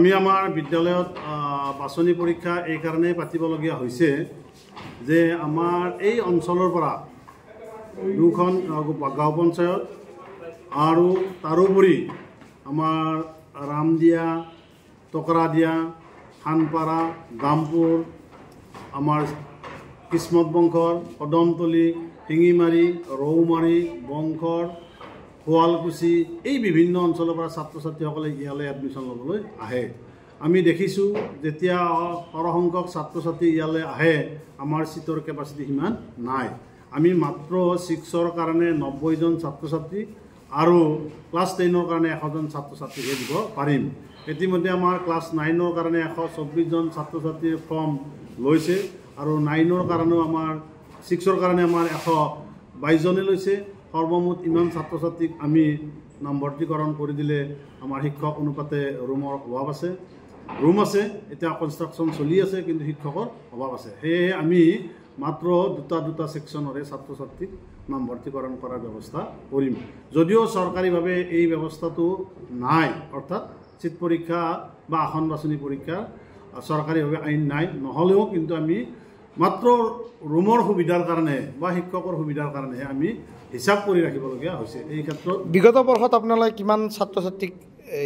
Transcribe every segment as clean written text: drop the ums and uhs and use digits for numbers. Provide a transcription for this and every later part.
আমি আমাৰ বিদ্যালয়ত বাছনি পৰীক্ষা এই কাৰণেই পাতিবলগীয়া হৈছে যে আমাৰ এই অঞ্চলৰ পৰা দুখন গাঁও পঞ্চায়ত আৰু তাৰোপৰি আমাৰ ৰামদিয়া, টকৰাদিয়া, খানপাৰা, গামপুৰ, আমাৰ কিসমত বংশৰ, কদমতলী, শিঙিমাৰী, ৰৌমাৰী, বংশৰ, শুৱালকুছি এই বিভিন্ন অঞ্চলৰ পৰা ছাত্ৰ ছাত্ৰীসকলে ইয়ালৈ এডমিশ্যন ল'বলৈ আহে। আমি দেখিছোঁ যেতিয়া সৰহসংখ্যক ছাত্ৰ ছাত্ৰী ইয়ালৈ আহে আমাৰ চিটৰ কেপাচিটি সিমান নাই। আমি মাত্ৰ 6ৰ কাৰণে 90জন ছাত্ৰ ছাত্ৰী আৰু ক্লাছ 10ৰ কাৰণে 100জন ছাত্ৰ ছাত্ৰীহে দিব পাৰিম। ইতিমধ্যে আমাৰ ক্লাছ 9ৰ কাৰণে 124জন ছাত্ৰ ছাত্ৰীৰ ফৰ্ম লৈছে আৰু 9ৰ কাৰণেও আমাৰ 6ৰ কাৰণে আমাৰ 122জনে লৈছে। সৰ্বমুঠ ইমান ছাত্ৰ ছাত্ৰীক আমি নামভৰ্তিকৰণ কৰি দিলে আমাৰ শিক্ষক অনুপাতে ৰুমৰ অভাৱ আছে, ৰুম আছে, এতিয়া কনষ্ট্ৰাকশ্যন চলি আছে, কিন্তু শিক্ষকৰ অভাৱ আছে। সেয়েহে আমি মাত্ৰ দুটা ছেকশ্যনৰে ছাত্ৰ ছাত্ৰীক নামভৰ্তিকৰণ কৰাৰ ব্যৱস্থা কৰিম। যদিও চৰকাৰীভাৱে এই ব্যৱস্থাটো নাই, অৰ্থাৎ চিট পৰীক্ষা বা আসন বাছনি পৰীক্ষা চৰকাৰীভাৱে আইন নাই, নহ'লেও কিন্তু আমি মাত্ৰ ৰুমৰ সুবিধাৰ কাৰণে বা শিক্ষকৰ সুবিধাৰ কাৰণেহে আমি হিচাপ কৰি ৰাখিবলগীয়া হৈছে। এই ক্ষেত্ৰত বিগত বৰ্ষত আপোনালোকে কিমান ছাত্ৰ ছাত্ৰীক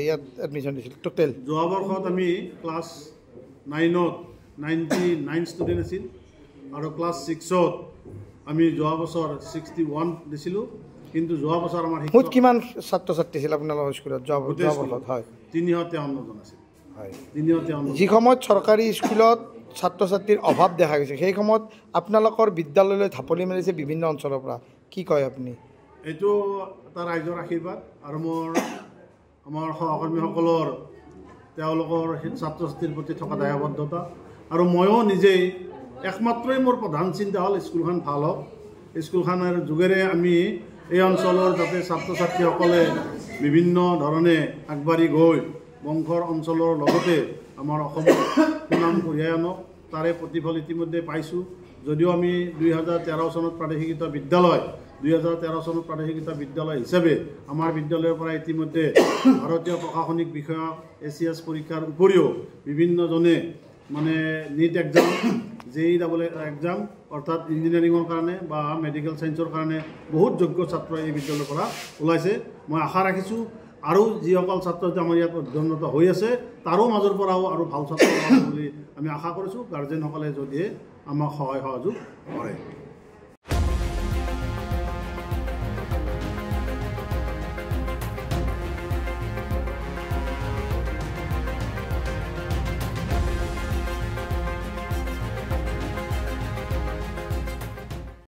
ইয়াত এডমিশ্যন দিছিল টোটেল? যোৱা বৰ্ষত আমি ক্লাছ 9ত 99 ষ্টুডেণ্ট আছিল আৰু ক্লাছ 6ত আমি যোৱা বছৰ 61 দিছিলোঁ, কিন্তু যোৱা বছৰ আমাৰ মুঠ কিমান ছাত্ৰ ছাত্ৰী আছিল আপোনালোকৰ স্কুলত যোৱা বৰ্ষত? হয়, 353জন আছিল। হয়, 353। যি সময়ত চৰকাৰী স্কুলত ছাত্ৰ ছাত্ৰীৰ অভাৱ দেখা গৈছে সেই সময়ত আপোনালোকৰ বিদ্যালয়লৈ ঢাপলি মেলিছে বিভিন্ন অঞ্চলৰ পৰা, কি কয় আপুনি? এইটো এটা ৰাইজৰ আশীৰ্বাদ আৰু আমাৰ সহকৰ্মীসকলৰ তেওঁলোকৰ ছাত্ৰ ছাত্ৰীৰ প্ৰতি থকা দায়বদ্ধতা, আৰু ময়ো নিজেই একমাত্ৰই মোৰ প্ৰধান চিন্তা হ'ল স্কুলখন ভাল হওক। স্কুলখনৰ যোগেৰে আমি এই অঞ্চলৰ যাতে ছাত্ৰ ছাত্ৰীসকলে বিভিন্ন ধৰণে আগবাঢ়ি গৈ বংশৰ অঞ্চলৰ লগতে আমাৰ অসমৰ সুনাম কঢ়িয়াই আনক, তাৰে প্ৰতিফল ইতিমধ্যে পাইছোঁ। যদিও আমি 2013 চনত প্ৰাদেশিকতা বিদ্যালয় হিচাপে আমাৰ বিদ্যালয়ৰ পৰা ইতিমধ্যে ভাৰতীয় প্ৰশাসনিক বিষয়া ACS পৰীক্ষাৰ উপৰিও বিভিন্নজনে মানে নীট এক্সাম, JEE এক্সাম অৰ্থাৎ ইঞ্জিনিয়াৰিঙৰ কাৰণে বা মেডিকেল ছায়েন্সৰ কাৰণে বহুত যোগ্য ছাত্ৰ এই বিদ্যালয়ৰ পৰা ওলাইছে। মই আশা ৰাখিছোঁ আৰু যিসকল ছাত্ৰ ছাত্ৰী আমাৰ ইয়াত অধ্যয়নৰত হৈ আছে তাৰো মাজৰ পৰাও আৰু ভাল ছাত্ৰ বুলি আমি আশা কৰিছোঁ। গাৰ্জেনসকলে যদিহে আমাক সহায় সহযোগ কৰে।